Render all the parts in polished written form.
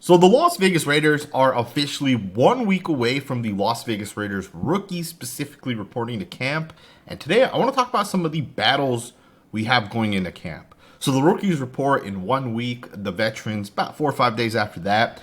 So the Las Vegas Raiders are officially 1 week away from the Las Vegas Raiders rookies specifically reporting to camp. And today I want to talk about some of the battles we have going into camp. So the rookies report in 1 week, the veterans about 4 or 5 days after that.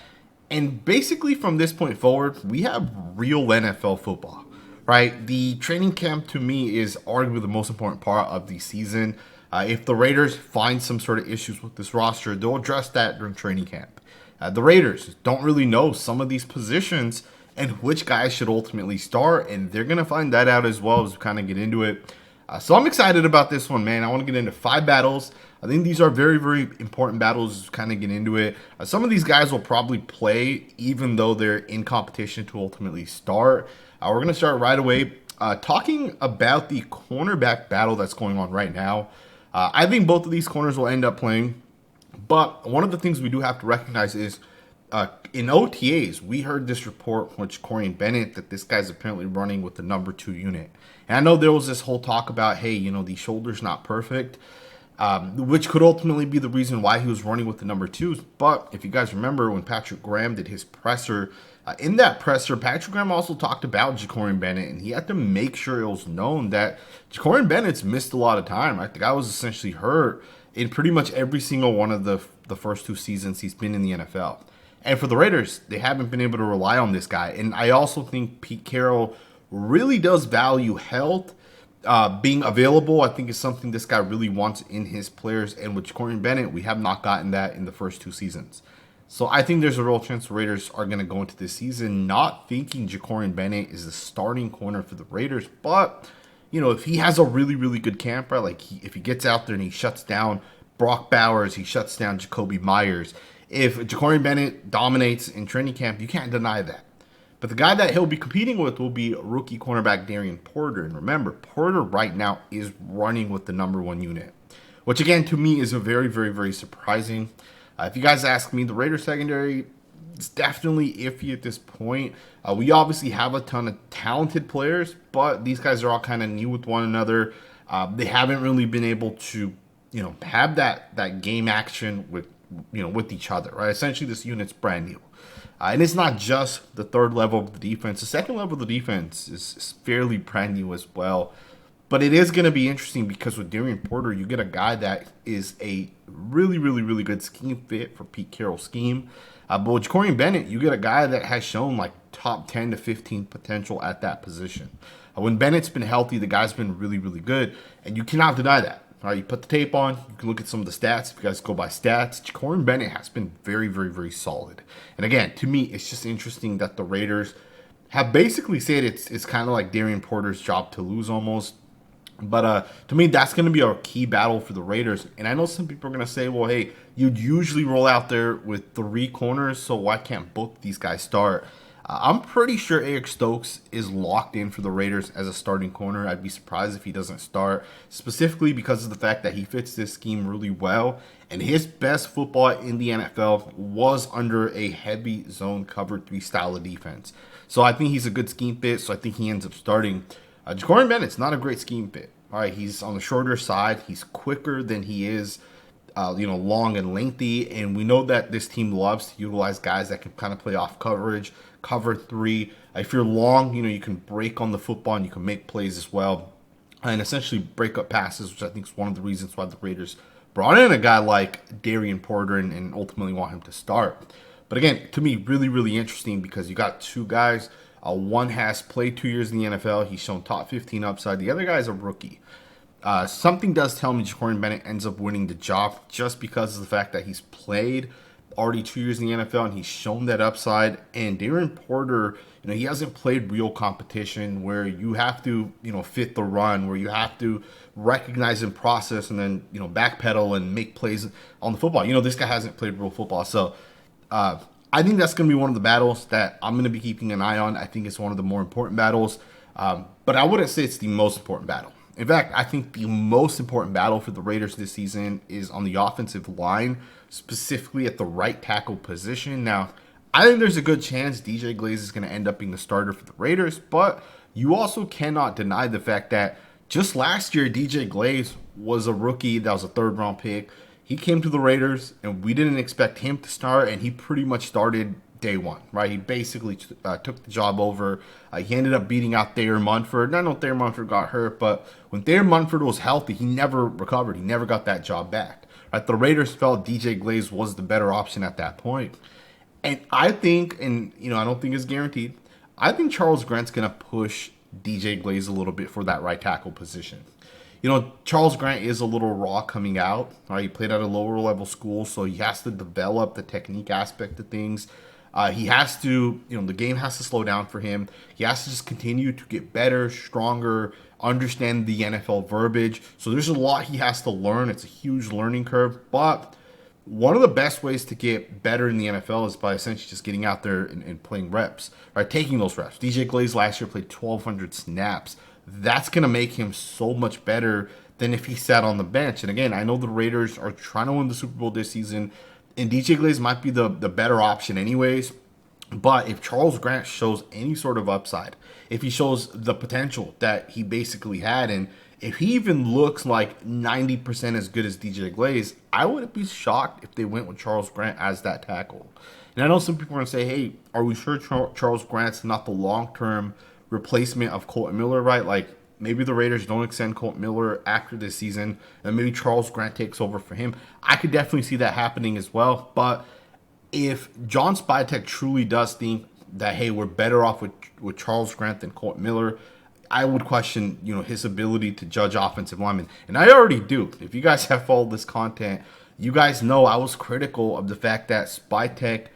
And basically from this point forward, we have real NFL football, right? The training camp to me is arguably the most important part of the season. If the Raiders find some sort of issues with this roster, they'll address that during training camp. The Raiders don't really know some of these positions and which guys should ultimately start, and they're going to find that out as well as we kind of get into it. So I'm excited about this one, man. I want to get into 5 battles. I think these are very, very important battles to kind of get into it. Some of these guys will probably play even though they're in competition to ultimately start. We're going to start right away talking about the cornerback battle that's going on right now. I think both of these corners will end up playing. But one of the things we do have to recognize is in OTAs, we heard this report with Corey Bennett that this guy's apparently running with the number 2 unit. And I know there was this whole talk about, hey, you know, the shoulder's not perfect, which could ultimately be the reason why he was running with the number 2s. But if you guys remember when Patrick Graham did his presser, in that presser, Patrick Graham also talked about Jacory Bennett, and he had to make sure it was known that Jacory Bennett's missed a lot of time. Right? The guy was essentially hurt in pretty much every single one of the first 2 seasons he's been in the NFL. And for the Raiders, they haven't been able to rely on this guy. And I also think Pete Carroll really does value health. Being available, I think, is something this guy really wants in his players. And with Jacory Bennett, we have not gotten that in the first 2 seasons. So I think there's a real chance the Raiders are going to go into this season not thinking Jacory Bennett is the starting corner for the Raiders. But, you know, if he has a really, really good camp, right, like if he gets out there and he shuts down Brock Bowers, he shuts down Jacoby Myers. If Jacory Bennett dominates in training camp, you can't deny that. But the guy that he'll be competing with will be rookie cornerback Darian Porter. And remember, Porter right now is running with the number 1 unit, which again, to me, is a very, very, very surprising. If you guys ask me, the Raiders secondary is definitely iffy at this point. We obviously have a ton of talented players, but these guys are all kind of new with one another. They haven't really been able to, you know, have that game action with, you know, with each other, right? Essentially, this unit's brand new. And it's not just the 3rd level of the defense. The 2nd level of the defense is fairly brand new as well. But it is going to be interesting because with Darian Porter, you get a guy that is a really, really, really good scheme fit for Pete Carroll's scheme. But with Jacory Bennett, you get a guy that has shown like top 10 to 15 potential at that position. When Bennett's been healthy, the guy's been really, really good. And you cannot deny that. All right, you put the tape on, you can look at some of the stats. If you guys go by stats, Jacory Bennett has been very, very, very solid. And again, to me, it's just interesting that the Raiders have basically said it's kind of like Darian Porter's job to lose almost. But to me, that's going to be a key battle for the Raiders. And I know some people are going to say, well, hey, you'd usually roll out there with 3 corners, so why can't both these guys start? I'm pretty sure Eric Stokes is locked in for the Raiders as a starting corner. I'd be surprised if he doesn't start, specifically because of the fact that he fits this scheme really well. And his best football in the NFL was under a heavy zone cover 3 style of defense. So I think he's a good scheme fit, so I think he ends up starting. Jacory Bennett's not a great scheme fit. All right, he's on the shorter side. He's quicker than he is, long and lengthy. And we know that this team loves to utilize guys that can kind of play off coverage, cover 3. If you're long, you can break on the football and you can make plays as well. And essentially break up passes, which I think is one of the reasons why the Raiders brought in a guy like Darian Porter and ultimately want him to start. But again, to me, really, really interesting because you got 2 guys. One has played 2 years in the NFL. He's shown top 15 upside. The other guy is a rookie. Something does tell me Jacory Bennett ends up winning the job just because of the fact that he's played already 2 years in the NFL and he's shown that upside. And Darian Porter, he hasn't played real competition where you have to, fit the run, where you have to recognize and process and then, backpedal and make plays on the football. This guy hasn't played real football. So, I think that's going to be one of the battles that I'm going to be keeping an eye on. I think it's one of the more important battles, but I wouldn't say it's the most important battle. In fact, I think the most important battle for the Raiders this season is on the offensive line, specifically at the right tackle position. Now, I think there's a good chance DJ Glaze is going to end up being the starter for the Raiders, but you also cannot deny the fact that just last year, DJ Glaze was a rookie that was a 3rd-round pick. he came to the Raiders, and we didn't expect him to start, and he pretty much started day one, right? He basically took the job over. He ended up beating out Thayer Munford. I know Thayer Munford got hurt, but when Thayer Munford was healthy, he never recovered. He never got that job back. Right? The Raiders felt DJ Glaze was the better option at that point. And I think, and I don't think it's guaranteed, I think Charles Grant's going to push DJ Glaze a little bit for that right tackle position. Charles Grant is a little raw coming out. Right? He played at a lower level school, so he has to develop the technique aspect of things. He has to, the game has to slow down for him. He has to just continue to get better, stronger, understand the NFL verbiage. So there's a lot he has to learn. It's a huge learning curve. But one of the best ways to get better in the NFL is by essentially just getting out there and playing reps, right? Taking those reps. DJ Glaze last year played 1,200 snaps. That's going to make him so much better than if he sat on the bench. And again, I know the Raiders are trying to win the Super Bowl this season, and DJ Glaze might be the better option anyways. But if Charles Grant shows any sort of upside, if he shows the potential that he basically had, and if he even looks like 90% as good as DJ Glaze, I wouldn't be shocked if they went with Charles Grant as that tackle. And I know some people are going to say, hey, are we sure Charles Grant's not the long-term replacement of Colton Miller, right? Like, maybe the Raiders don't extend Colton Miller after this season, and maybe Charles Grant takes over for him. I could definitely see that happening as well. But if John Spytek truly does think that, hey, we're better off with Charles Grant than Colton Miller, I would question, his ability to judge offensive linemen. And I already do. If you guys have followed this content, you guys know I was critical of the fact that Spytek,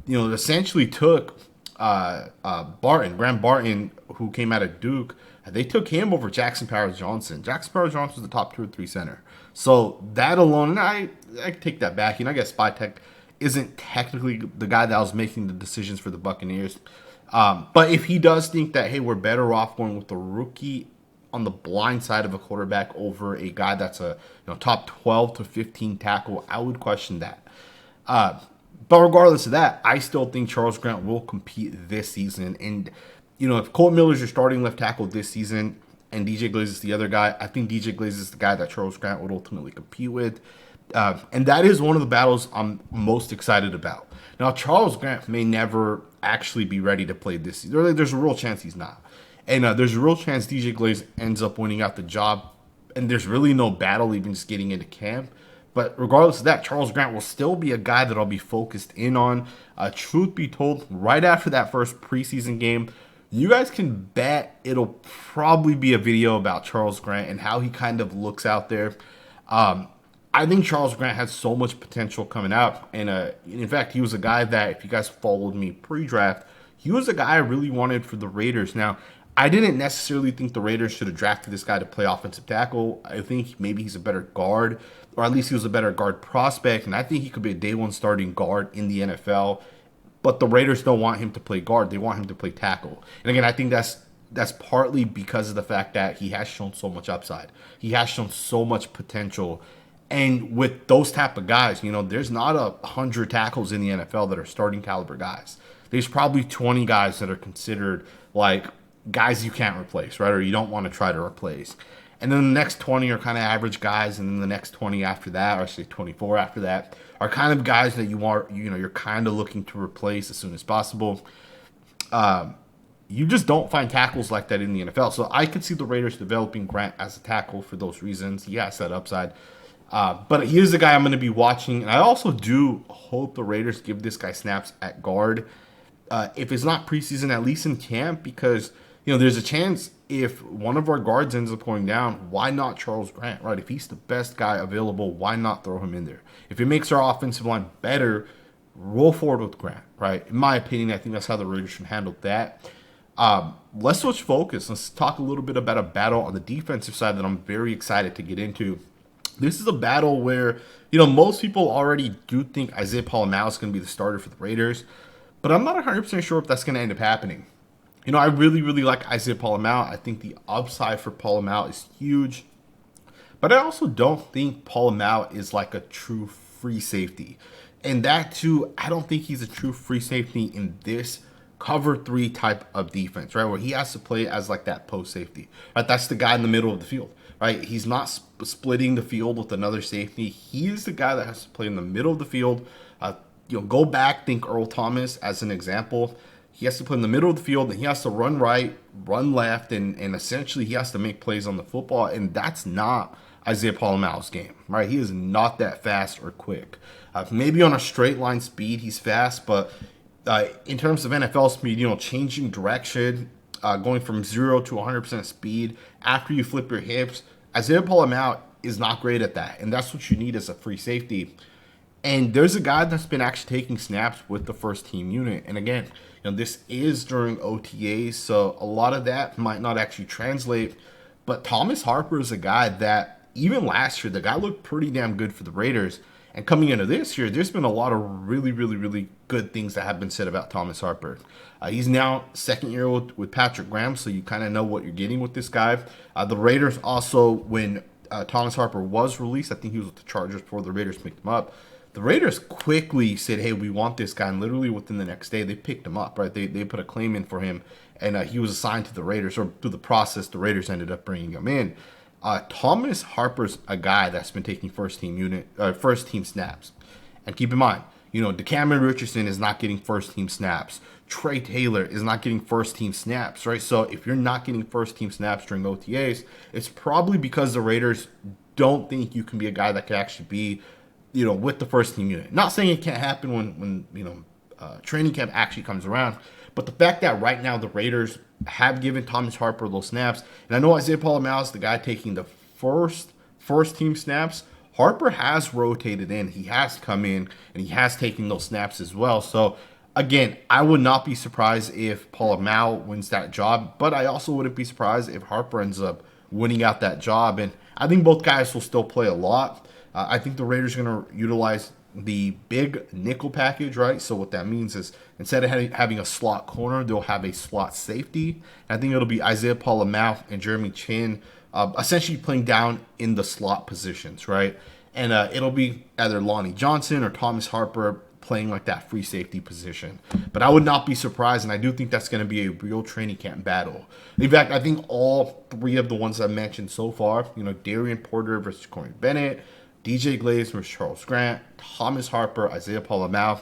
essentially took Graham Barton, who came out of Duke. They took him over Jackson Powers-Johnson. Jackson Powers-Johnson was the top 2 or 3 center. So that alone, and I take that back. I guess Spytek isn't technically the guy that was making the decisions for the Buccaneers. But if he does think that, hey, we're better off going with the rookie on the blind side of a quarterback over a guy that's a top 12 to 15 tackle, I would question that. But regardless of that, I still think Charles Grant will compete this season. And, if Colton Miller's your starting left tackle this season and DJ Glaze is the other guy, I think DJ Glaze is the guy that Charles Grant would ultimately compete with. And that is one of the battles I'm most excited about. Now, Charles Grant may never actually be ready to play this season. There's a real chance he's not. And there's a real chance DJ Glaze ends up winning out the job. And there's really no battle even just getting into camp. But regardless of that, Charles Grant will still be a guy that I'll be focused in on. Truth be told, right after that first preseason game, you guys can bet it'll probably be a video about Charles Grant and how he kind of looks out there. I think Charles Grant has so much potential coming out. And in fact, he was a guy that, if you guys followed me pre-draft, he was a guy I really wanted for the Raiders. Now, I didn't necessarily think the Raiders should have drafted this guy to play offensive tackle. I think maybe he's a better guard, or at least he was a better guard prospect. And I think he could be a day one starting guard in the NFL. But the Raiders don't want him to play guard. They want him to play tackle. And again, I think that's partly because of the fact that he has shown so much upside. He has shown so much potential. And with those type of guys, there's not 100 tackles in the NFL that are starting caliber guys. There's probably 20 guys that are considered like guys you can't replace, right? Or you don't want to try to replace. And then the next 20 are kind of average guys, and then the next 20 after that, or actually 24 after that, are kind of guys that you're kind of looking to replace as soon as possible. You just don't find tackles like that in the NFL. So I could see the Raiders developing Grant as a tackle for those reasons. He has that upside. But here's the guy I'm going to be watching. And I also do hope the Raiders give this guy snaps at guard. If it's not preseason, at least in camp, because, there's a chance if one of our guards ends up going down, why not Charles Grant, right? If he's the best guy available, why not throw him in there? If it makes our offensive line better, roll forward with Grant, right? In my opinion, I think that's how the Raiders should handle that. Let's switch focus. Let's talk a little bit about a battle on the defensive side that I'm very excited to get into. This is a battle where, most people already do think Isaiah Pola-Mao is going to be the starter for the Raiders, but I'm not 100% sure if that's going to end up happening. I really, really like Isaiah Pola-Mao. I think the upside for Pola-Mao is huge, but I also don't think Pola-Mao is like a true free safety. And that too, I don't think he's a true free safety in this cover 3 type of defense, right? Where he has to play as like that post safety, right? That's the guy in the middle of the field. right? He's not splitting the field with another safety. He is the guy that has to play in the middle of the field. Go back, think Earl Thomas as an example. He has to play in the middle of the field, and he has to run right, run left, and essentially he has to make plays on the football, and that's not Isaiah Pola-Mao's game, right? He is not that fast or quick. Maybe on a straight line speed, he's fast, but in terms of NFL speed, changing direction, going from 0 to 100% speed after you flip your hips, Isaiah Pola-Mao is not great at that, and that's what you need as a free safety. And there's a guy that's been actually taking snaps with the first team unit. And again, this is during OTAs, so a lot of that might not actually translate. But Thomas Harper is a guy that even last year, the guy looked pretty damn good for the Raiders. And coming into this year, there's been a lot of really, really, really good things that have been said about Thomas Harper. He's now second year with Patrick Graham, so you kind of know what you're getting with this guy. The Raiders also, when Thomas Harper was released, I think he was with the Chargers before the Raiders picked him up. The Raiders quickly said, hey, we want this guy, and literally within the next day, they picked him up, right? They put a claim in for him, and he was assigned to the Raiders, or through the process, the Raiders ended up bringing him in. Thomas Harper's a guy that's been taking first team snaps. And keep in mind, DeCameron Richardson is not getting first team snaps. Trey Taylor is not getting first team snaps, right? So if you're not getting first team snaps during OTAs, it's probably because the Raiders don't think you can be a guy that could actually be with the first team unit. Not saying it can't happen when training camp actually comes around, but the fact that right now the Raiders have given Thomas Harper those snaps, and I know Isaiah Pola-Mao is the guy taking the first team snaps. Harper has rotated in. He has come in, and he has taken those snaps as well. So, again, I would not be surprised if Pola-Mao wins that job, but I also wouldn't be surprised if Harper ends up winning out that job. And I think both guys will still play a lot. I think the Raiders are going to utilize the big nickel package, right? So what that means is instead of having a slot corner, they'll have a slot safety. And I think it'll be Isaiah Pola-Mao and Jeremy Chin essentially playing down in the slot positions, right? And it'll be either Lonnie Johnson or Thomas Harper playing like that free safety position. But I would not be surprised, and I do think that's going to be a real training camp battle. In fact, I think all three of the ones I mentioned so far, Darian Porter versus Corey Bennett, DJ Glaze versus Charles Grant, Thomas Harper, Isaiah Pola-Mao,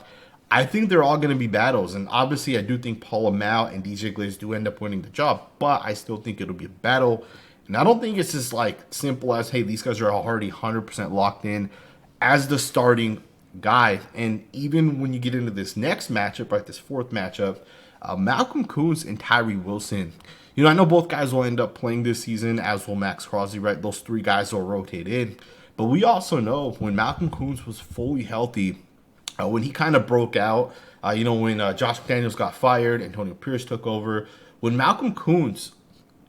I think they're all going to be battles. And obviously, I do think Pola-Mao and DJ Glaze do end up winning the job, but I still think it'll be a battle. And I don't think it's as simple as, hey, these guys are already 100% locked in as the starting guy. And even when you get into this next matchup, right, this fourth matchup, Malcolm Koonce and Tyree Wilson, I know both guys will end up playing this season, as will Maxx Crosby, right? Those three guys will rotate in. But we also know when Malcolm Koonce was fully healthy, when he kind of broke out, when Josh McDaniels got fired, Antonio Pierce took over, when Malcolm Koonce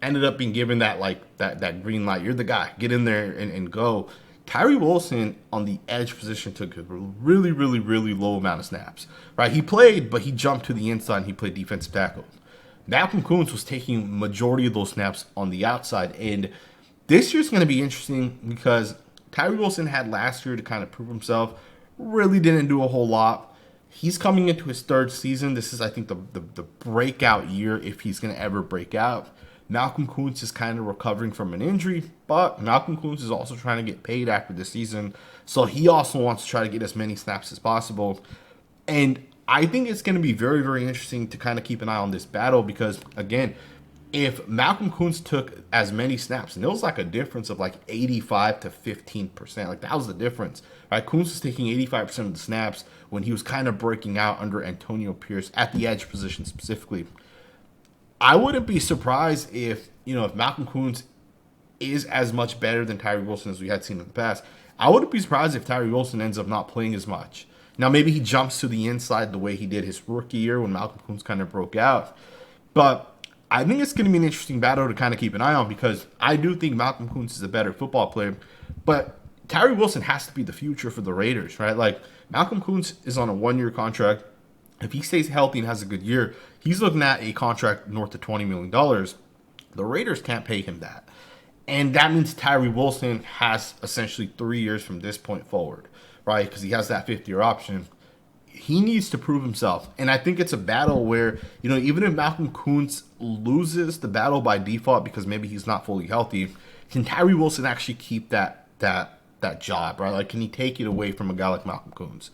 ended up being given that that green light, you're the guy, get in there and go. Tyree Wilson on the edge position took a really, really, really low amount of snaps, right? He played, but he jumped to the inside and he played defensive tackle. Malcolm Koonce was taking majority of those snaps on the outside, and this year's going to be interesting because Tyree Wilson had last year to kind of prove himself. Really didn't do a whole lot. He's coming into his third season. This is, I think, the breakout year if he's going to ever break out. Malcolm Koonce is kind of recovering from an injury, but Malcolm Koonce is also trying to get paid after the season. So he also wants to try to get as many snaps as possible. And I think it's going to be very, very interesting to kind of keep an eye on this battle because, again, if Malcolm Koonce took as many snaps, and it was a difference of 85 to 15%, that was the difference, right? Koonce was taking 85% of the snaps when he was kind of breaking out under Antonio Pierce at the edge position specifically. I wouldn't be surprised if Malcolm Koonce is as much better than Tyree Wilson as we had seen in the past. I wouldn't be surprised if Tyree Wilson ends up not playing as much. Now, maybe he jumps to the inside the way he did his rookie year when Malcolm Koonce kind of broke out. But I think it's going to be an interesting battle to kind of keep an eye on because I do think Malcolm Koonce is a better football player. But Tyree Wilson has to be the future for the Raiders, right? Malcolm Koonce is on a one-year contract. If he stays healthy and has a good year, he's looking at a contract north of $20 million. The Raiders can't pay him that. And that means Tyree Wilson has essentially 3 years from this point forward, right? Because he has that fifth-year option. he needs to prove himself. And I think it's a battle where, even if Malcolm Koonce loses the battle by default because maybe he's not fully healthy, can Tyree Wilson actually keep that job, right? Like, can he take it away from a guy like Malcolm Koonce?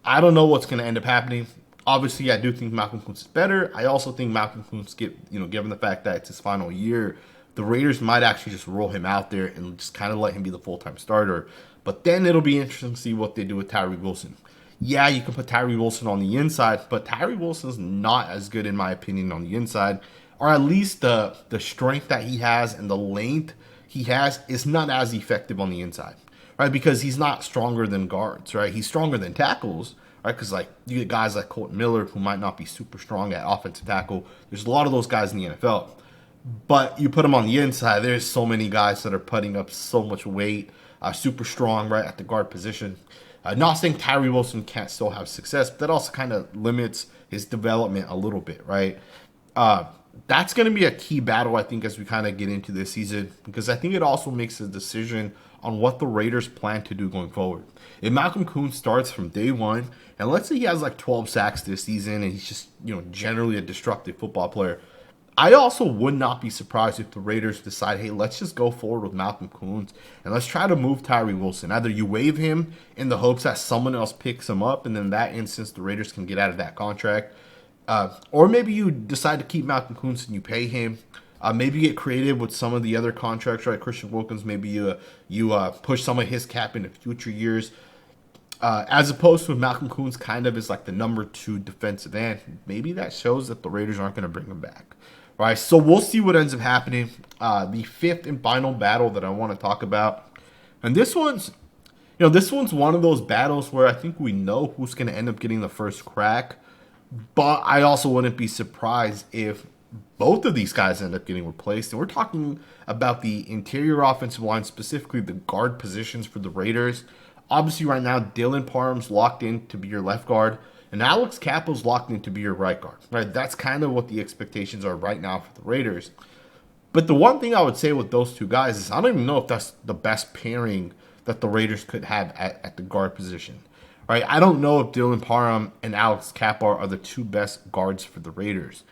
I don't know what's going to end up happening. Obviously, I do think Malcolm Koonce is better. I also think Malcolm Koonce, given the fact that it's his final year, the Raiders might actually just roll him out there and just kind of let him be the full-time starter. But then it'll be interesting to see what they do with Tyree Wilson. Yeah, you can put Tyree Wilson on the inside, but Tyree Wilson's not as good, in my opinion, on the inside. Or at least the strength that he has and the length he has is not as effective on the inside, right? Because he's not stronger than guards, right? He's stronger than tackles, right? Because, like, you get guys like Colton Miller who might not be super strong at offensive tackle. There's a lot of those guys in the NFL. But you put him on the inside, there's so many guys that are putting up so much weight, super strong, right, at the guard position. Not saying Tyree Wilson can't still have success, but that also kind of limits his development a little bit, right? That's going to be a key battle, I think, as we kind of get into this season, because I think it also makes a decision on what the Raiders plan to do going forward. If Malcolm Koonce starts from day one, and let's say he has like 12 sacks this season, and he's just, generally a destructive football player, I also would not be surprised if the Raiders decide, hey, let's just go forward with Malcolm Koonce and let's try to move Tyree Wilson. Either you waive him in the hopes that someone else picks him up, and in that instance, the Raiders can get out of that contract. Or maybe you decide to keep Malcolm Koonce and you pay him. Maybe you get creative with some of the other contracts, right? Christian Wilkins, maybe you push some of his cap into future years. As opposed to Malcolm Koonce kind of is like the number 2 defensive end. Maybe that shows that the Raiders aren't going to bring him back. Right, so we'll see what ends up happening. The fifth and final battle that I want to talk about, and this one's one of those battles where I think we know who's going to end up getting the first crack, but I also wouldn't be surprised if both of these guys end up getting replaced. And we're talking about the interior offensive line, specifically the guard positions for the Raiders. Obviously, right now, Dylan Parham's locked in to be your left guard. And Alex Cappa's locked in to be your right guard, right? That's kind of what the expectations are right now for the Raiders. But the one thing I would say with those two guys is I don't even know if that's the best pairing that the Raiders could have at the guard position, right? I don't know if Dylan Parham and Alex Cappa are the 2 best guards for the Raiders.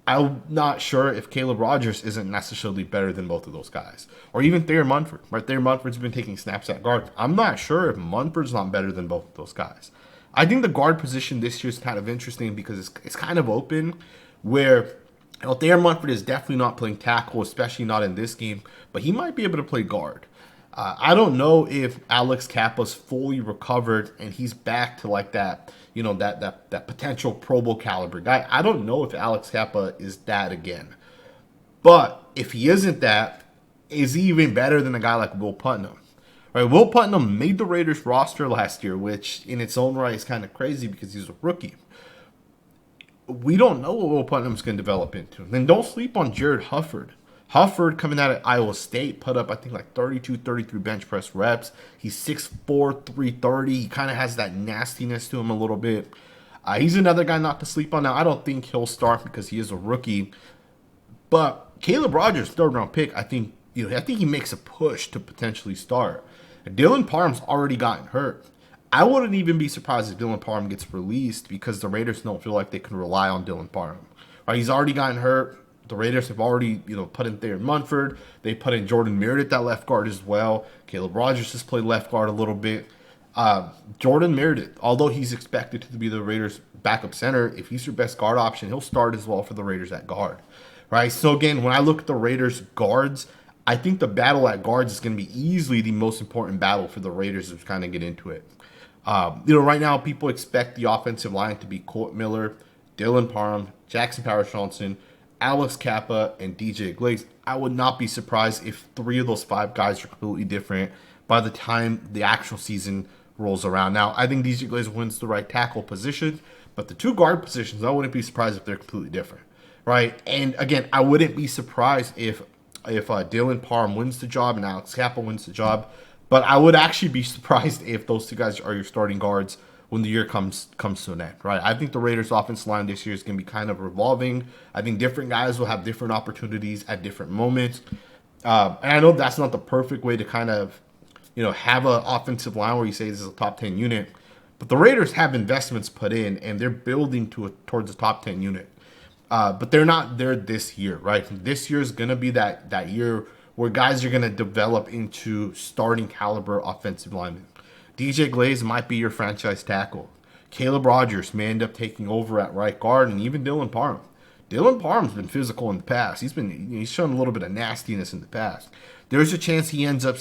I'm not sure if Caleb Rogers isn't necessarily better than both of those guys. Or even Thayer Munford, right? Thayer Munford's been taking snaps at guard. I'm not sure if Munford's not better than both of those guys. I think the guard position this year is kind of interesting because it's kind of open where Thayer Munford is definitely not playing tackle, especially not in this game, but he might be able to play guard. I don't know if Alex Cappa's fully recovered and he's back to like that, that potential Pro Bowl caliber guy. I don't know if Alex Cappa is that again. But if he isn't that, is he even better than a guy like Will Putnam? Right, Will Putnam made the Raiders roster last year, which in its own right is kind of crazy because he's a rookie. We don't know what Will Putnam's going to develop into. And then don't sleep on Jared Hufford. Hufford, coming out of Iowa State, put up, I think, like 32, 33 bench press reps. He's 6'4", 330. He kind of has that nastiness to him a little bit. He's another guy not to sleep on. Now, I don't think he'll start because he is a rookie. But Caleb Rogers, 3rd-round pick, I think he makes a push to potentially start. Dylan Parham's already gotten hurt. I wouldn't even be surprised if Dylan Parham gets released because the Raiders don't feel like they can rely on Dylan Parham. Right, he's already gotten hurt. The Raiders have already, put in Thayer Munford. They put in Jordan Meredith at left guard as well. Caleb Rogers has played left guard a little bit. Jordan Meredith, although he's expected to be the Raiders' backup center, if he's your best guard option, he'll start as well for the Raiders at guard. Right, so again, when I look at the Raiders' guards, I think the battle at guards is going to be easily the most important battle for the Raiders as we kind of get into it. Right now people expect the offensive line to be Colton Miller, Dylan Parham, Jackson Powers-Johnson, Alex Cappa, and DJ Glaze. I would not be surprised if 3 of those 5 guys are completely different by the time the actual season rolls around. Now, I think DJ Glaze wins the right tackle position, but the 2 guard positions, I wouldn't be surprised if they're completely different, right? And again, I wouldn't be surprised if Dylan Parham wins the job and Alex Cappa wins the job. But I would actually be surprised if those 2 guys are your starting guards when the year comes to an end, right? I think the Raiders' offensive line this year is going to be kind of revolving. I think different guys will have different opportunities at different moments. And I know that's not the perfect way to kind of, have an offensive line where you say this is a top 10 unit. But the Raiders have investments put in, and they're building towards a top 10 unit. But they're not there this year, right? This year is going to be that year where guys are going to develop into starting caliber offensive linemen. DJ Glaze might be your franchise tackle. Caleb Rogers may end up taking over at right guard, and even Dylan Parham. Dylan Parham's been physical in the past. He's shown a little bit of nastiness in the past. There's a chance he ends up,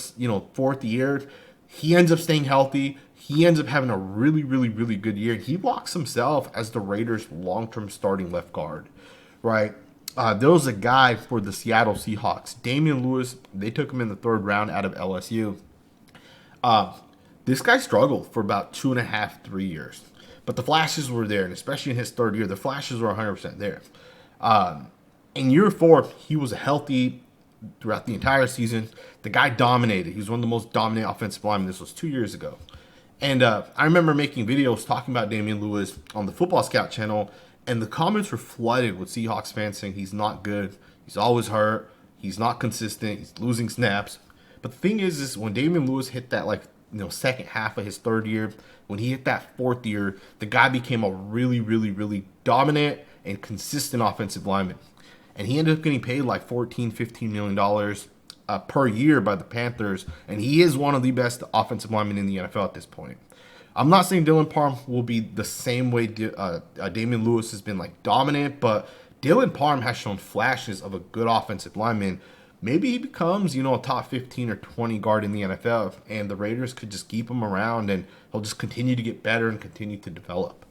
fourth year. He ends up staying healthy. He ends up having a really, really, really good year. And he locks himself as the Raiders' long-term starting left guard, right? There was a guy for the Seattle Seahawks, Damian Lewis. They took him in the 3rd round out of LSU. This guy struggled for about 2.5, 3 years. But the flashes were there, and especially in his 3rd year, the flashes were 100% there. In year 4, he was healthy throughout the entire season. The guy dominated. He was one of the most dominant offensive linemen. This was 2 years ago. And I remember making videos talking about Damian Lewis on the Football Scout channel, and the comments were flooded with Seahawks fans saying he's not good, he's always hurt, he's not consistent, he's losing snaps. But the thing is when Damian Lewis hit that second half of his 3rd year, when he hit that 4th year, the guy became a really, really, really dominant and consistent offensive lineman. And he ended up getting paid like $14, $15 million per year by the Panthers, and he is one of the best offensive linemen in the NFL at this point. I'm not saying Dylan Parham will be the same way Damian Lewis has been dominant, but Dylan Parham has shown flashes of a good offensive lineman. Maybe he becomes, a top 15 or 20 guard in the NFL, and the Raiders could just keep him around, and he'll just continue to get better and continue to develop.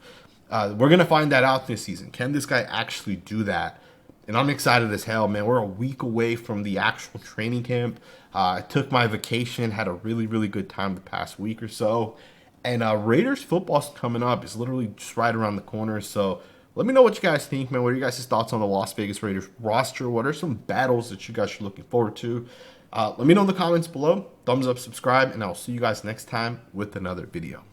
We're going to find that out this season. Can this guy actually do that? And I'm excited as hell, man. We're a week away from the actual training camp. I took my vacation, had a really, really good time the past week or so. And Raiders football's coming up. It's literally just right around the corner. So let me know what you guys think, man. What are your guys' thoughts on the Las Vegas Raiders roster? What are some battles that you guys are looking forward to? Let me know in the comments below. Thumbs up, subscribe, and I'll see you guys next time with another video.